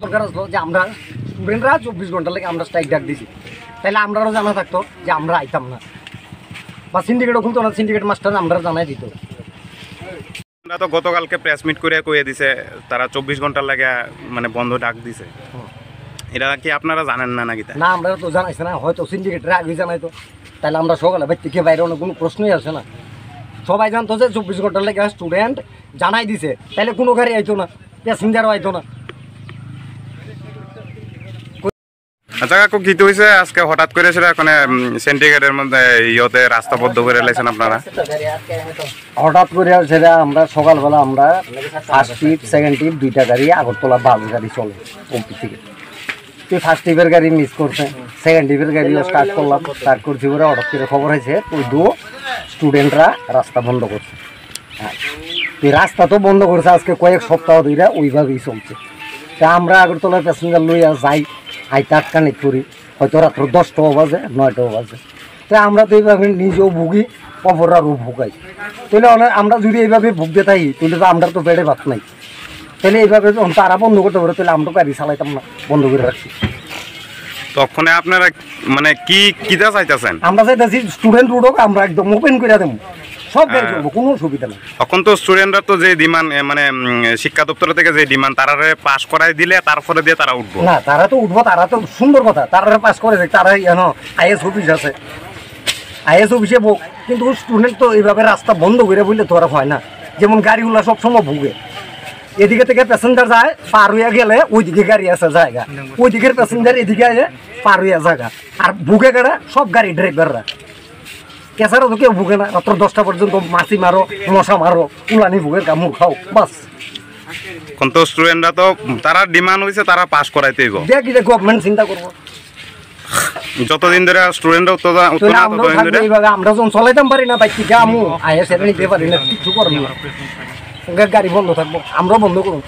দরকার আসলো যে আমরা স্টুডেন্টরা 24 ঘন্টা লাগে আমরা স্ট্রাইক ডাক দিছি, তাহলে আমরাও জানা থাকতো যে আমরা আইতাম না, বা সিন্ডিকেটও খুলতো না, সিন্ডিকেট মাস্টার আমরা জানাই দিত। আমরা তো গতকালকে প্রেস মিট করে কয়ে দিছে তারা 24 ঘন্টার লাগে মানে বন্ধ ডাক দিছে, এটা কি আপনারা জানেন না নাকি? না আমরা তো জানাইছে না, হয়তো সিন্ডিকেটরা আগে জানাইতো, তাহলে আমরা সকালে বাইর থেকে বাইরে কোনো প্রশ্নই আসে না। সবাই জানতো যে 24 ঘন্টার লেগে স্টুডেন্ট জানাই দিছে, তাহলে কোনো গাড়ি আইতো না, প্যাসেঞ্জারও আইতো না। আচ্ছা কাকু কি হয়েছে আজকে হঠাৎ করে সেটা এখন সিন্ডিকেটের মধ্যে ইয়েতে রাস্তা বদ্ধ করে লাইছেন আপনারা? হঠাৎ করে সেটা আমরা সকালবেলা আমরা ফার্স্ট টিপ সেকেন্ড টিপ দুইটা গাড়ি আগরতলা বাস গাড়ি চলে কমপ্লিট থেকে, তুই ফার্স্ট টিপের গাড়ি মিস করছে, সেকেন্ড টিপের গাড়িও স্টার্ট করলাম, স্টার্ট করছি পরে হঠাৎ করে খবর হয়েছে ওই স্টুডেন্টরা রাস্তা বন্ধ করছে। হ্যাঁ তুই রাস্তা তো বন্ধ করছে আজকে কয়েক সপ্তাহ ধরে ওইভাবেই চলছে। তা আমরা আগরতলার প্যাসেঞ্জার লইয়া যাই, আইতে আটকানিক করি, হয়তো রাত্র 10টাও বাজে 9টাও বাজে, তাই আমরা তো এইভাবে নিজেও ভুগি, অপরারও ভুগাই। তাহলে আমরা যদি এইভাবে ভুগতে থাকি তাহলে তো আমরা তো পেটে ভাত নাই, তাহলে এইভাবে যখন তারা বন্ধ করতে পারে তাহলে আমরা গাড়ি চালাইতাম না, বন্ধ করে রাখছি। তখন আপনারা মানে কি কিটা চাইতেছেন? আমরা চাইতেছি স্টুডেন্ট রুটক আমরা একদম ওপেন করে দেবো, সব গাড়ি চলবো, কোনো অসুবিধা নেই। এখন তো স্টুডেন্টরা তো যে ডিমান্ড মানে শিক্ষা দপ্তর থেকে যে ডিমান্ড তারা পাস করাই দিলে তারপরে দিয়ে তারা উঠবো না, তারা তো উঠবো, তারা তো সুন্দর কথা, তারা পাস করে তারা আইএস অফিস আছে, আইএস অফিসে বোক, কিন্তু স্টুডেন্ট তো এইভাবে রাস্তা বন্ধ করে বললে তো আর হয় না। যেমন গাড়িগুলো সবসময় ভুগে, এদিকে থেকে প্যাসেঞ্জার যায় পার হইয়া গেলে ওইদিকে গাড়ি আছে জায়গা, ওই দিকের প্যাসেঞ্জার এদিকে আসে পার হইয়া জায়গা, আর ভুগে গেলে সব গাড়ি ড্রাইভাররা, কেসারা তো কেউ ভুগে না। রাত্র 10টা পর্যন্ত মাছি মারো, মশা মারো, উলানি ভুগের কামড় খাও, বাস। এখন তো স্টুডেন্টরা তো তারা ডিমান্ড হয়েছে তারা পাস করাইতেই দেখি যে গভর্নমেন্ট চিন্তা করবো, যতদিন ধরে স্টুডেন্টরা আমরা যখন চলাইতাম পারি না, বাইক থেকে আমু আইএস এটা নিতে পারি না, কিছু করবো না, গাড়ি বন্ধ থাকবো, আমরাও বন্ধ করবো।